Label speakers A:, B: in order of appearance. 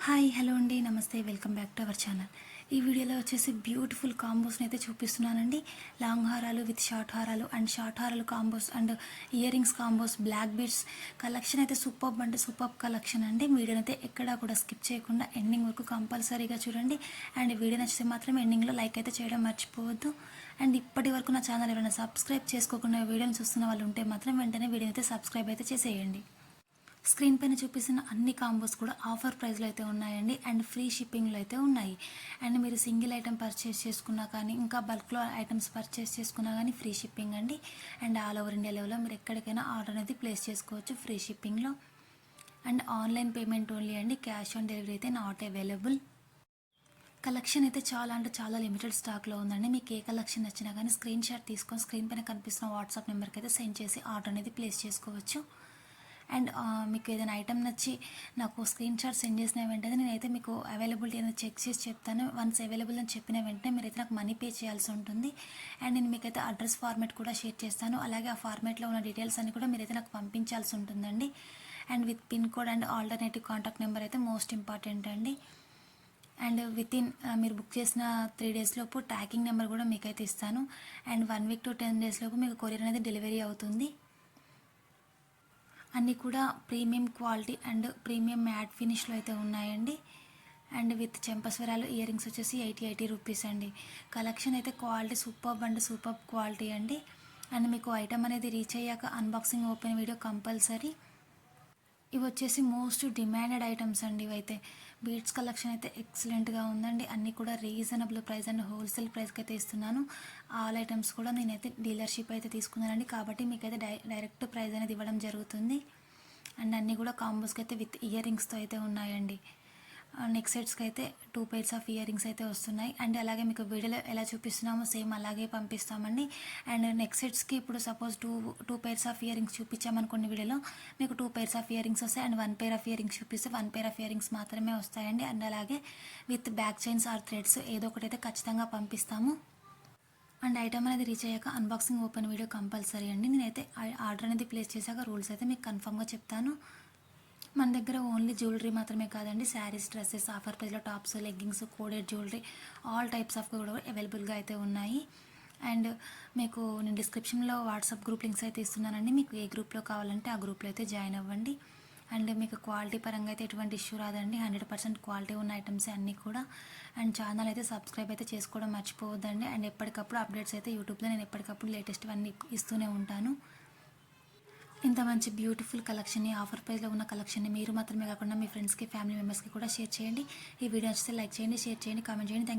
A: Hi hello అండి నమస్తే welcome back to our channel. ఈ వీడియోలో వచ్చేసి బ్యూటిఫుల్ కాంబోస్ని అయితే చూపిస్తున్నానండి. లాంగ్ హారాలు విత్ షార్ట్ హారాలు అండ్ షార్ట్ హారాలు combos and earrings combos, black beads collection అయితే సూపర్బ్ అంటే సూపర్బ్ కలెక్షన్ అండి. వీడియోని అయితే ఎక్కడా కూడా స్కిప్ చేయకుండా ఎండింగ్ వరకు కంపల్సరీగా చూడండి. అండ్ వీడియో నచ్చితే మాత్రం ఎండింగ్లో లైక్ అయితే చేయడం మర్చిపోవద్దు. అండ్ ఇప్పటి వరకు నా ఛానల్ ఎవరైనా సబ్స్క్రైబ్ చేసుకోకుండా వీడియోని చూస్తున్న వాళ్ళు ఉంటే మాత్రం వెంటనే వీడియోని అయితే సబ్స్క్రైబ్ అయితే చేసేయండి. స్క్రీన్ పైన చూపిస్తున్న అన్ని కాంబోస్ కూడా ఆఫర్ ప్రైస్లో అయితే ఉన్నాయండి అండ్ ఫ్రీ షిప్పింగ్లో అయితే ఉన్నాయి. అండ్ మీరు సింగిల్ ఐటెం పర్చేస్ చేసుకున్నా కానీ ఇంకా బల్క్లో ఐటమ్స్ పర్చేస్ చేసుకున్నా కానీ ఫ్రీ షిప్పింగ్ అండి. అండ్ ఆల్ ఓవర్ ఇండియా లెవెల్లో మీరు ఎక్కడికైనా ఆర్డర్ అనేది ప్లేస్ చేసుకోవచ్చు ఫ్రీ షిప్పింగ్లో. అండ్ ఆన్లైన్ పేమెంట్ ఓన్లీ అండి, క్యాష్ ఆన్ డెలివరీ అయితే నాట్ అవైలబుల్. కలెక్షన్ అయితే చాలా అంటే చాలా లిమిటెడ్ స్టాక్లో ఉందండి. మీకు ఏ కలెక్షన్ నచ్చినా కానీ స్క్రీన్ షాట్ తీసుకొని స్క్రీన్ పైన కనిపిస్తున్న వాట్సాప్ నెంబర్కి అయితే సెండ్ చేసి ఆర్డర్ అనేది ప్లేస్ చేసుకోవచ్చు. అండ్ మీకు ఏదైనా ఐటమ్ నచ్చి నాకు స్క్రీన్ షాట్ సెండ్ చేసిన వెంటనే నేనైతే మీకు అవైలబిలిటీ అనేది చెక్ చేసి చెప్తాను. వన్స్ అవైలబుల్ అని చెప్పిన వెంటనే మీరైతే నాకు మనీ పే చేయాల్సి ఉంటుంది. అండ్ నేను మీకైతే అడ్రస్ ఫార్మేట్ కూడా షేర్ చేస్తాను. అలాగే ఆ ఫార్మేట్లో ఉన్న డీటెయిల్స్ అన్ని కూడా మీరైతే నాకు పంపించాల్సి ఉంటుందండి. And with pin code and alternative contact number అయితే మోస్ట్ ఇంపార్టెంట్ అండి. అండ్ వితిన్ మీరు బుక్ చేసిన 3 days లోపు ట్రాకింగ్ నెంబర్ కూడా మీకైతే ఇస్తాను. అండ్ 1 week to 10 days లోపు మీకు కొరియర్ అనేది డెలివరీ అవుతుంది. అన్నీ కూడా premium quality and premium matte ఫినిష్లో అయితే ఉన్నాయండి. అండ్ విత్ చెంపస్వరాలు ఇయర్ రింగ్స్ వచ్చేసి 80 రూపీస్ అండి. కలెక్షన్ అయితే quality superb and superb quality అండి. అండ్ మీకు ఐటమ్ అనేది రీచ్ అయ్యాక అన్బాక్సింగ్ ఓపెన్ వీడియో కంపల్సరీ. ఇవి వచ్చేసి మోస్ట్ డిమాండెడ్ ఐటమ్స్ అండి. ఇవైతే బీడ్స్ కలెక్షన్ అయితే ఎక్సలెంట్గా ఉందండి. అన్నీ కూడా రీజనబుల్ ప్రైస్ అండ్ హోల్సేల్ ప్రైస్కి అయితే ఇస్తున్నాను. ఆల్ ఐటమ్స్ కూడా నేనైతే డీలర్షిప్ అయితే తీసుకున్నానండి, కాబట్టి మీకైతే డైరెక్ట్ ప్రైస్ అనేది ఇవ్వడం జరుగుతుంది. అండ్ అన్నీ కూడా కాంబోస్కి అయితే విత్ ఇయర్ రింగ్స్తో అయితే ఉన్నాయండి. నెక్ సెట్స్కి అయితే 2 pairs ఆఫ్ ఇయర్ రింగ్స్ అయితే వస్తున్నాయి. అండ్ అలాగే మీకు వీడియోలో ఎలా చూపిస్తున్నామో సేమ్ అలాగే పంపిస్తామండి. అండ్ నెక్ సెట్స్కి ఇప్పుడు suppose two pairs of earrings చూపించామనుకోండి వీడియోలో, మీకు 2 pairs ఆఫ్ ఇయర్ రింగ్స్ వస్తాయి. And 1 pair of earrings చూపిస్తే 1 pair ఆఫ్ ఇయర్ రింగ్స్ మాత్రమే వస్తాయండి. అండ్ అలాగే with back chains or threads ఏదో ఒకటి అయితే ఖచ్చితంగా పంపిస్తాము. అండ్ ఐటమ్ అనేది రీచ్ అయ్యాక అన్బాక్సింగ్ ఓపెన్ వీడియో కంపల్సరీ అండి. నేనైతే ఆర్డర్ అనేది ప్లేస్ చేశాక రూల్స్ అయితే మీకు కన్ఫర్మ్గా చెప్తాను. మన దగ్గర ఓన్లీ జ్యువెలరీ మాత్రమే కాదండి, శారీస్, డ్రెస్సెస్, ఆఫర్ ప్రైస్లో tops, leggings, coded jewellery all types of కూడా అవైలబుల్గా అయితే ఉన్నాయి. అండ్ మీకు నేను డిస్క్రిప్షన్లో వాట్సాప్ గ్రూప్ లింక్స్ అయితే ఇస్తున్నానండి. మీకు ఏ గ్రూప్లో కావాలంటే ఆ గ్రూప్లో అయితే జాయిన్ అవ్వండి. అండ్ మీకు క్వాలిటీ పరంగా అయితే ఎటువంటి ఇష్యూ రాదండి. 100% క్వాలిటీ ఉన్న ఐటమ్స్ అన్నీ కూడా. అండ్ ఛానల్ అయితే సబ్స్క్రైబ్ అయితే చేసుకోవడం మర్చిపోవద్దండి. అండ్ ఎప్పటికప్పుడు అప్డేట్స్ అయితే యూట్యూబ్లో నేను ఎప్పటికప్పుడు లేటెస్ట్ అన్నీ ఇస్తూనే ఉంటాను. ఇంత మంచి బ్యూటిఫుల్ కలెక్షన్ని, ఆఫర్ ప్రైస్లో ఉన్న కలెక్షన్ని మీరు మాత్రమే కాకుండా మీ ఫ్రెండ్స్కి, ఫ్యామిలీ మెంబర్స్కి కూడా షేర్ చేయండి. ఈ వీడియో నచ్చితే లైక్ చేయండి, షేర్ చేయండి, కామెంట్ చేయండి. థ్యాంక్